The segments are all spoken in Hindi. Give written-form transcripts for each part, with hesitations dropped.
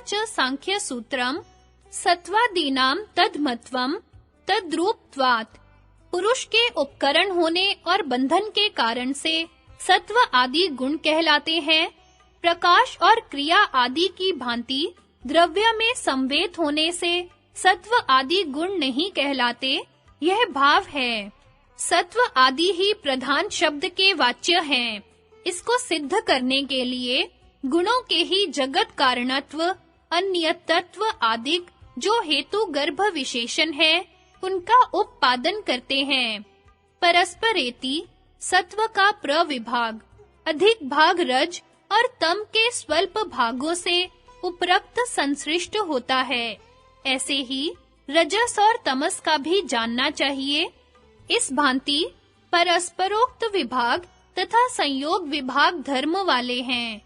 च सांख्य सूत्रम सत्वादीनाम तद्मत्वम तद्रूपत्वात्। पुरुष के उपकरण होने और बंधन के कारण से सत्व आदि गुण कहलाते हैं। प्रकाश और क्रिया आदि की भांति द्रव्य में संवेद होने से सत्व आदि गुण नहीं कहलाते, यह भाव है। सत्व आदि ही प्रधान शब्द के वाच्य हैं। इसको सिद्ध करने के लिए गुणों के ही जगत कारणत्व, अन्यतत्व आदि जो हेतु गर्भ विशेषण है, उनका उपपादन करते हैं। परस्परेति सत्व का प्रविभाग अधिक भाग रज और तम के स्वल्प भागों से उपरक्त संसृष्ट होता है। ऐसे ही रजस और तमस का भी जानना चाहिए। इस भांति परस्परोक्त विभाग तथा संयोग विभाग धर्म वाले हैं।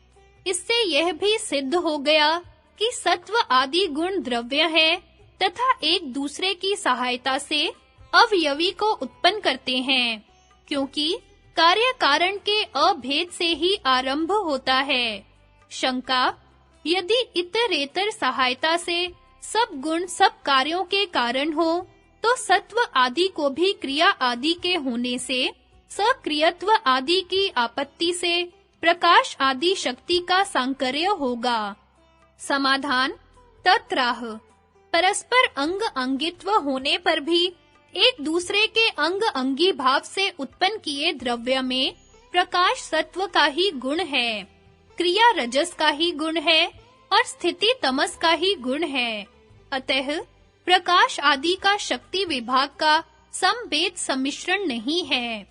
इससे यह भी सिद्ध हो गया कि सत्व आदि गुण द्रव्य है तथा एक दूसरे की सहायता से अवयवी को उत्पन्न करते हैं, क्योंकि कार्य कारण के अभेद से ही आरंभ होता है। शंका: यदि इतरेतर सहायता से सब गुण सब कार्यों के कारण हो, तो सत्व आदि को भी क्रिया आदि के होने से सक्रियत्व आदि की आपत्ति से प्रकाश आदि शक्ति का सांकर्य होगा। समाधान: तत्राह परस्पर अंग अंगित्व होने पर भी एक दूसरे के अंग अंगी भाव से उत्पन्न किए द्रव्य में प्रकाश सत्व का ही गुण है, क्रिया रजस का ही गुण है और स्थिति तमस का ही गुण है। अतः प्रकाश आदि का शक्ति विभाग का समवेत सम्मिश्रण नहीं है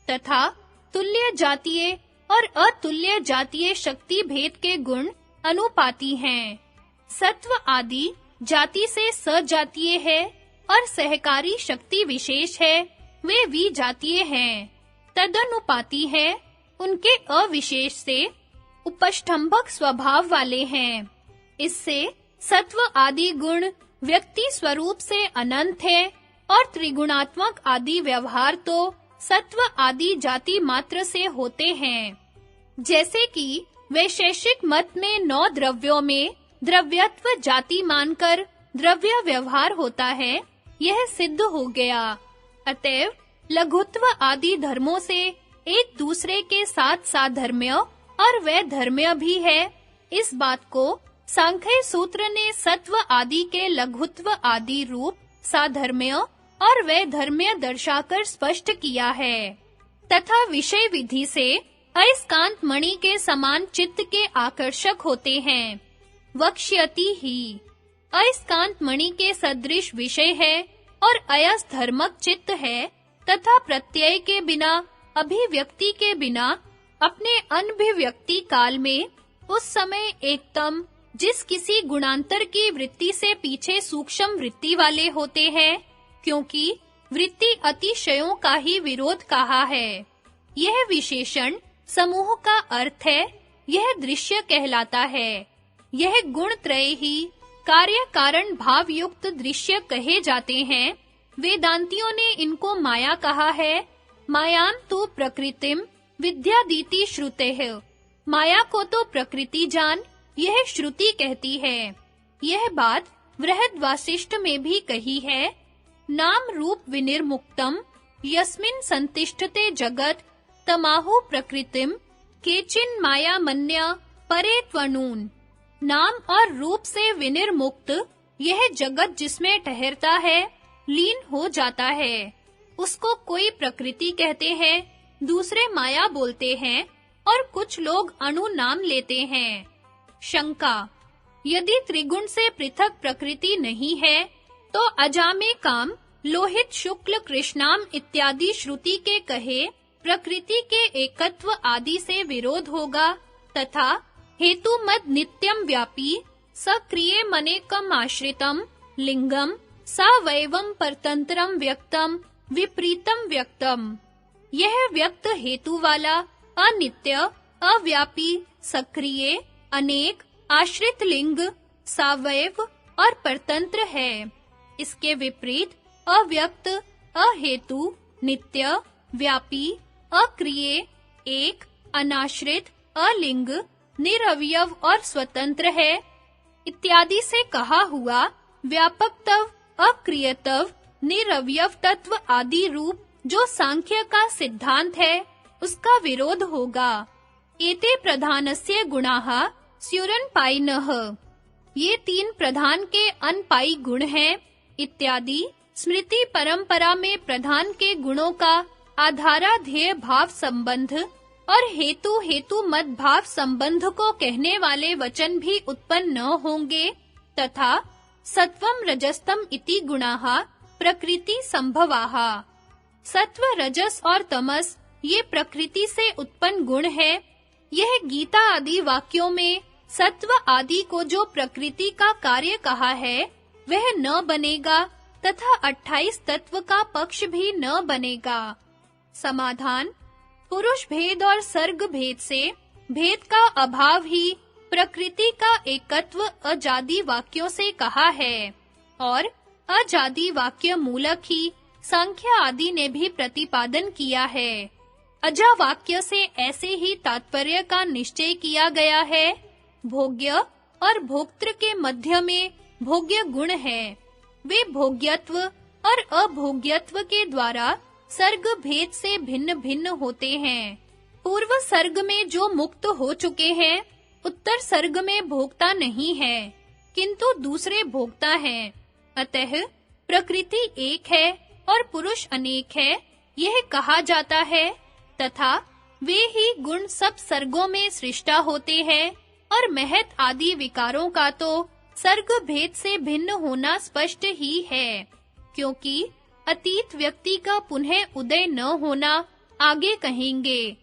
तथा तुल्य जातीय और अतुल्य जातीय शक्ति भेद के गुण अनुपाती हैं। सत्व आदि जाति से सजातीय है और सहकारी शक्ति विशेष है, वे विजातीय हैं। तदनुपाती है, उनके अविशेष से उपष्ठंभक स्वभाव वाले हैं। इससे सत्व आदि गुण व्यक्ति स्वरूप से अनंत है और त्रिगुणात्मक आदि व्यवहार तो सत्व आदि जाति मात्र से होते हैं। जैसे कि वैशेषिक मत में 9 द्रव्यों में द्रव्यत्व जाति मानकर द्रव्य व्यवहार होता है, यह सिद्ध हो गया। अतएव लघुत्व आदि धर्मों से एक दूसरे के साथ साधर्म्य और वैधर्म्य भी है। इस बात को सांख्य सूत्र ने सत्व आदि के लघुत्व आदि रूप साधर्म्य और वैधर्म्य दर्शाकर स्पष्ट किया है। तथा विषय विधि से अयस्कांत मणि के समान चित्त के आकर्षक होते हैं। वक्ष्यति ही अयस्कांत मणि के सदृश विषय है और अयस धर्मक चित्त है तथा प्रत्यय के बिना, अभिव्यक्ति के बिना अपने अनभिव्यक्ति काल में उस समय एकतम जिस किसी गुणांतर की वृत्ति से पीछे सूक्ष्म वृत्ति वाले होते हैं, क्योंकि वृत्ति अतिशयों का ही विरोध कहा है। यह विशेषण समूह का अर्थ है, यह दृश्य कहलाता है। यह गुण त्रय ही कार्य कारण भाव युक्त दृश्य कहे जाते हैं। वेदांतियों ने इनको माया कहा है। मायां तु प्रकृतिम विद्यादीति श्रुतेः। माया को तो प्रकृति जान, यह श्रुति कहती है। यह बात बृहद वासिष्ठ में भी कही है। नाम रूप विनिर्मुक्तम यस्मिन् संतिष्ठते जगत तमाहु प्रकृतिम केचिन माया मन्य परे त्वनून। नाम और रूप से विनिर्मुक्त यह जगत जिसमें ठहरता है, लीन हो जाता है, उसको कोई प्रकृति कहते हैं, दूसरे माया बोलते हैं और कुछ लोग अणु नाम लेते हैं। शंका: यदि त्रिगुण से पृथक प्रकृति नहीं है, तो अजामे काम, लोहित शुक्ल कृष्णाम इत्यादि श्रुति के कहे प्रकृति के एकत्व आदि से विरोध होगा तथा हेतु मद नित्यम व्यापी सक्रिय मनेकम आश्रितम लिंगम सवैवम परतंत्रम व्यक्तम विपरीतम व्यक्तम। यह व्यक्त हेतु वाला अनित्य, अव्यापी, सक्रिय, अनेक, आश्रित लिंग, सवैव और परतंत्र है। इसके विपरीत अव्यक्त, अहेतु, नित्य, व्यापी, अक्रिय, एक, अनाश्रित, अलिंग, निरवयव और स्वतंत्र है। इत्यादि से कहा हुआ व्यापकत्व, अक्रियत्व, निरवयव तत्व आदि रूप जो सांख्य का सिद्धांत है, उसका विरोध होगा। एते प्रधानस्य गुणाः स्युरनपायिनः, ये तीन प्रधान के अनपायी गुण हैं इत्यादि स्मृति परंपरा में प्रधान के गुणों का आधाराध्येय भाव संबंध और हेतु हेतु मत भाव संबंध को कहने वाले वचन भी उत्पन्न न होंगे तथा सत्वम रजस्तम इति गुणाः प्रकृति संभवाः। सत्व, रजस और तमस ये प्रकृति से उत्पन्न गुण है। यह गीता आदि वाक्यों में सत्व आदि को जो प्रकृति का कार्य कहा है वह न बनेगा तथा 28 तत्व का पक्ष भी न बनेगा। समाधान: पुरुष भेद और सर्ग भेद से भेद का अभाव ही प्रकृति का एकत्व अजादि वाक्यों से कहा है और अजादि वाक्य मूलक ही सांख्य आदि ने भी प्रतिपादन किया है। अजा वाक्य से ऐसे ही तात्पर्य का निश्चय किया गया है। भोग्य और भोक्तृ के मध्य में भोग्य गुण है। वे भोग्यत्व और अभोग्यत्व के द्वारा सर्ग भेद से भिन्न-भिन्न होते हैं। पूर्व सर्ग में जो मुक्त हो चुके हैं, उत्तर सर्ग में भोक्ता नहीं है, किंतु दूसरे भोक्ता हैं। अतः प्रकृति एक है और पुरुष अनेक है, यह कहा जाता है तथा वे ही गुण सब सर्गों में सृष्टा होते हैं और महत आदि विकारों का तो सर्ग भेद से भिन्न होना स्पष्ट ही है, क्योंकि अतीत व्यक्ति का पुनः उदय न होना आगे कहेंगे।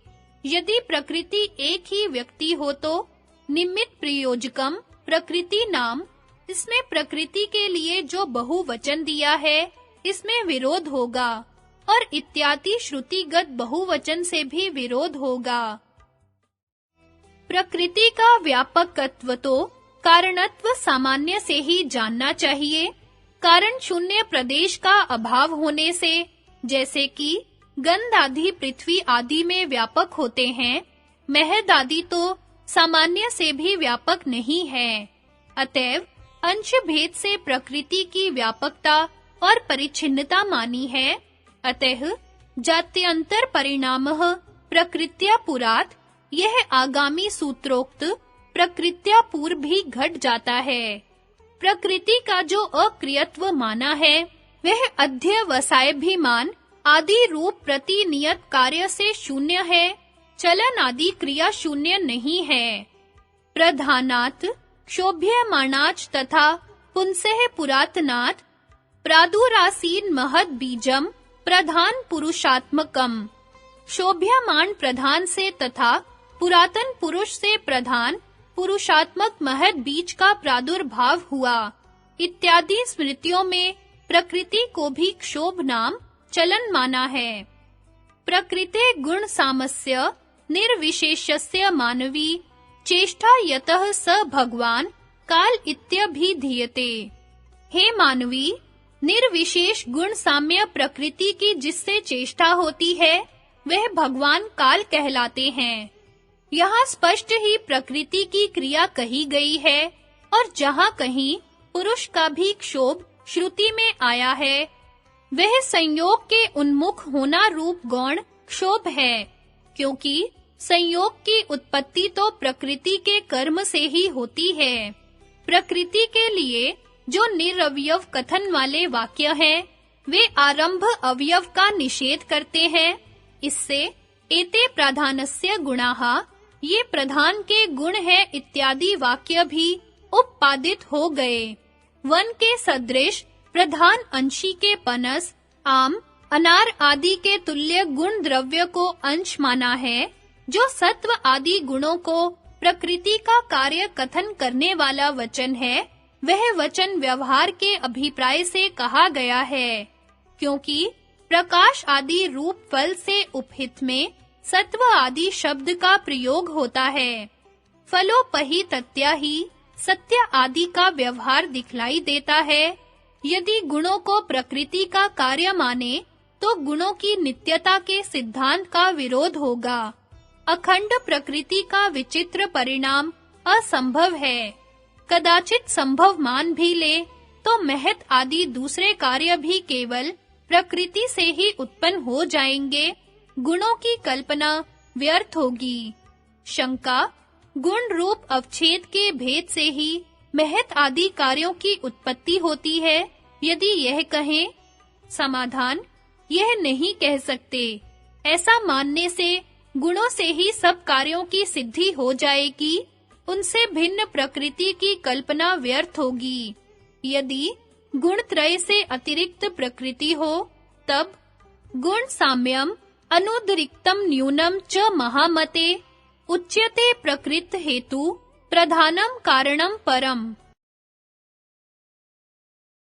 यदि प्रकृति एक ही व्यक्ति हो तो निमित्त प्रयोजकम प्रकृति नाम, इसमें प्रकृति के लिए जो बहुवचन दिया है इसमें विरोध होगा और इत्यादि श्रुतिगत बहुवचन से भी विरोध होगा। प्रकृति का व्यापकत्व तो कारणत्व सामान्य से ही जानना चाहिए। कारण शून्य प्रदेश का अभाव होने से, जैसे कि गंध आदि पृथ्वी आदि में व्यापक होते हैं, महद आदि तो सामान्य से भी व्यापक नहीं है। अतएव अंश भेद से प्रकृति की व्यापकता और परिच्छिन्नता मानी है। अतः जात्यंतर परिणामः प्रकृत्या पुरात्, यह आगामी सूत्रोक्त प्रकृत्या पूर्व भी घट जाता है। प्रकृति का जो अक्रियत्व माना है, वह अध्यवसायभिमान आदि रूप प्रतिनियत कार्य से शून्य है, चलन आदि क्रिया शून्य नहीं है। प्रधानात् क्षोभ्यमानाच् तथा पुंसः पुरातनात् प्रादुरासीन महद बीजम प्रधान पुरुषात्मकम। शोभ्यमान प्रधान से तथा पुरातन पुरुष से प्रधान पुरुषात्मक महद बीज का प्रादुर्भाव हुआ इत्यादि स्मृतियों में प्रकृति को भी क्षोभ नाम चलन माना है। प्रकृते गुण सामस्य निर्विशेषस्य मानवी चेष्टा यतः स भगवान काल इत्यभिधीयते। हे मानवी, निर्विशेष गुण साम्य प्रकृति की जिससे चेष्टा होती है वह भगवान काल कहलाते हैं। यहाँ स्पष्ट ही प्रकृति की क्रिया कही गई है और जहाँ कहीं पुरुष का भी क्षोभ श्रुति में आया है, वह संयोग के उन्मुख होना रूप गौण क्षोभ है, क्योंकि संयोग की उत्पत्ति तो प्रकृति के कर्म से ही होती है। प्रकृति के लिए जो निरवयव कथन वाले वाक्य हैं, वे आरंभ अवयव का निषेध करते हैं। इससे एते प्रधानस्य गुणाः, ये प्रधान के गुण है इत्यादि वाक्य भी उपपादित हो गए। वन के सदृश प्रधान अंशी के पनस, आम, अनार आदि के तुल्य गुण द्रव्य को अंश माना है। जो सत्व आदि गुणों को प्रकृति का कार्य कथन करने वाला वचन है, वह वचन व्यवहार के अभिप्राय से कहा गया है, क्योंकि प्रकाश आदि रूप फल से उपहित में सत्व आदि शब्द का प्रयोग होता है। फलोपहि तत्या ही सत्य आदि का व्यवहार दिखलाई देता है। यदि गुणों को प्रकृति का कार्य माने तो गुणों की नित्यता के सिद्धांत का विरोध होगा। अखंड प्रकृति का विचित्र परिणाम असंभव है। कदाचित संभव मान भी ले तो महत आदि दूसरे कार्य भी केवल प्रकृति से ही उत्पन्न हो जाएंगे, गुणों की कल्पना व्यर्थ होगी। शंका, गुण रूप अवच्छेद के भेद से ही महत आदि कार्यों की उत्पत्ति होती है, यदि यह कहें? समाधान, यह नहीं कह सकते। ऐसा मानने से गुणों से ही सब कार्यों की सिद्धि हो जाएगी, उनसे भिन्न प्रकृति की कल्पना व्यर्थ होगी। यदि गुण त्रय से अतिरिक्त प्रकृति हो, तब गुण साम्यम अनुद्रिक्तम न्यूनम च महामते उच्यते प्रकृत हेतु प्रधानम कारणम परम।